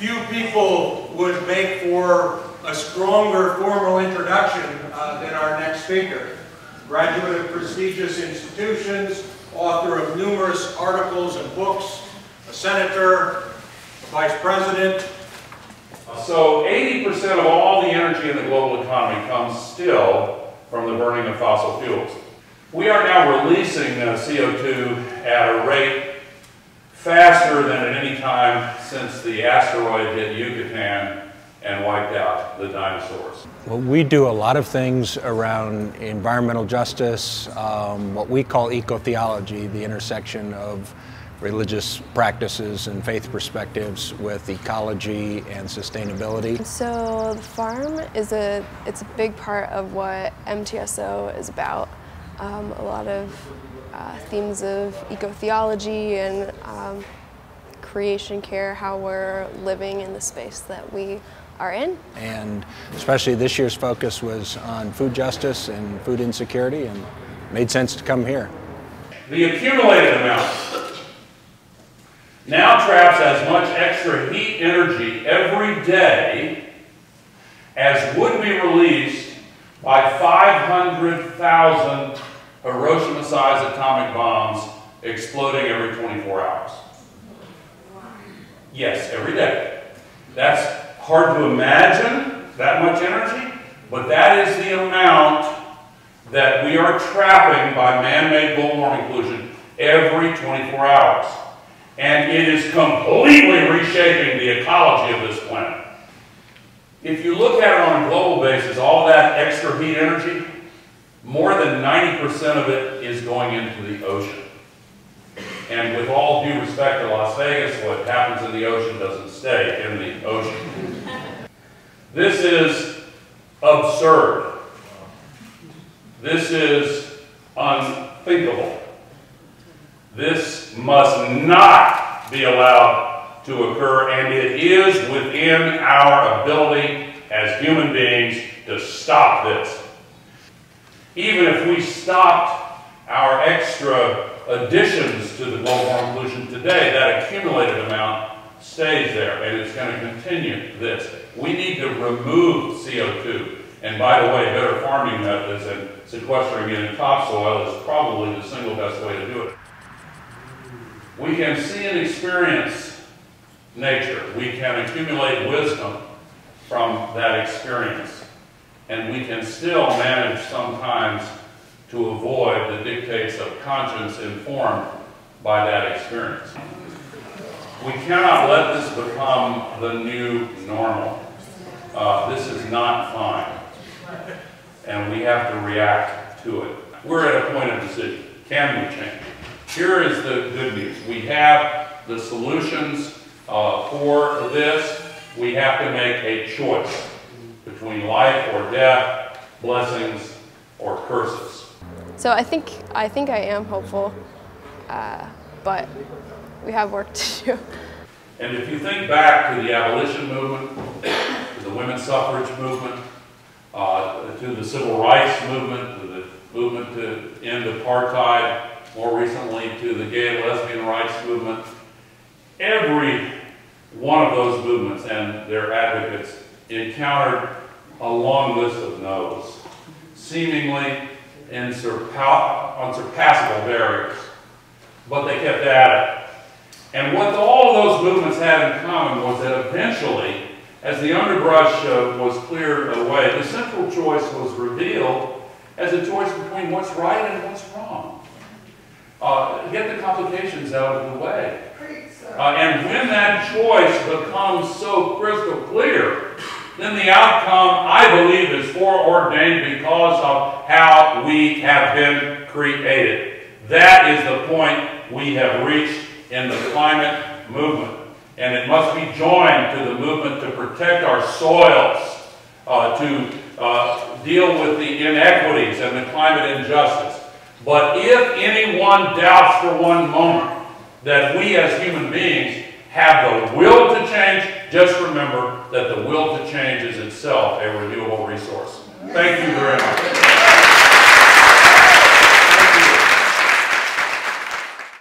Few people would make for a stronger formal introduction than our next speaker. Graduate of prestigious institutions, author of numerous articles and books, a senator, a vice president. So 80% of all the energy in the global economy comes still from the burning of fossil fuels. We are now releasing CO2 at a rate faster than at any time since the asteroid hit Yucatan and wiped out the dinosaurs. Well, we do a lot of things around environmental justice, what we call eco-theology, the intersection of religious practices and faith perspectives with ecology and sustainability. So the farm is it's a big part of what MTSO is about. A lot of themes of eco-theology and creation care, how we're living in the space that we are in. And especially this year's focus was on food justice and food insecurity, and made sense to come here. The accumulated amount now traps as much extra heat energy every day as would be released by 500,000 Hiroshima-sized atomic bombs exploding every 24 hours. Yes, every day. That's hard to imagine, that much energy, but that is the amount that we are trapping by man-made global warming pollution every 24 hours. And it is completely reshaping the ecology of this planet. If you look at it on a global basis, all that extra heat energy, more than 90% of it is going into the ocean. And with all due respect to Las Vegas, what happens in the ocean doesn't stay in the ocean. This is absurd. This is unthinkable. This must not be allowed to occur, and it is within our ability as human beings to stop this. Even if we stopped our extra additions to the global warming pollution today, that accumulated amount stays there, and it's going to continue this. We need to remove CO2. And by the way, better farming methods and sequestering it in topsoil is probably the single best way to do it. We can see and experience nature. We can accumulate wisdom from that experience. And we can still manage sometimes to avoid the dictates of conscience informed by that experience. We cannot let this become the new normal. This is not fine. And we have to react to it. We're at a point of decision. Can we change? Here is the good news. We have the solutions for this. We have to make a choice between life or death, blessings or curses. So I think I am hopeful, but we have work to do. And if you think back to the abolition movement, to the women's suffrage movement, to the civil rights movement, to the movement to end apartheid, more recently to the gay and lesbian rights movement, every one of those movements and their advocates encountered a long list of no's, seemingly unsurpassable barriers, but they kept at it. And what all of those movements had in common was that eventually, as the underbrush was cleared away, the central choice was revealed as a choice between what's right and what's wrong. Get the complications out of the way. And when that choice becomes so crystal clear, then the outcome, I believe, is foreordained because of how we have been created. That is the point we have reached in the climate movement. And it must be joined to the movement to protect our soils, to deal with the inequities and the climate injustice. But if anyone doubts for one moment that we as human beings have the will to change, just remember that the will to change is itself a renewable resource. Thank you very much.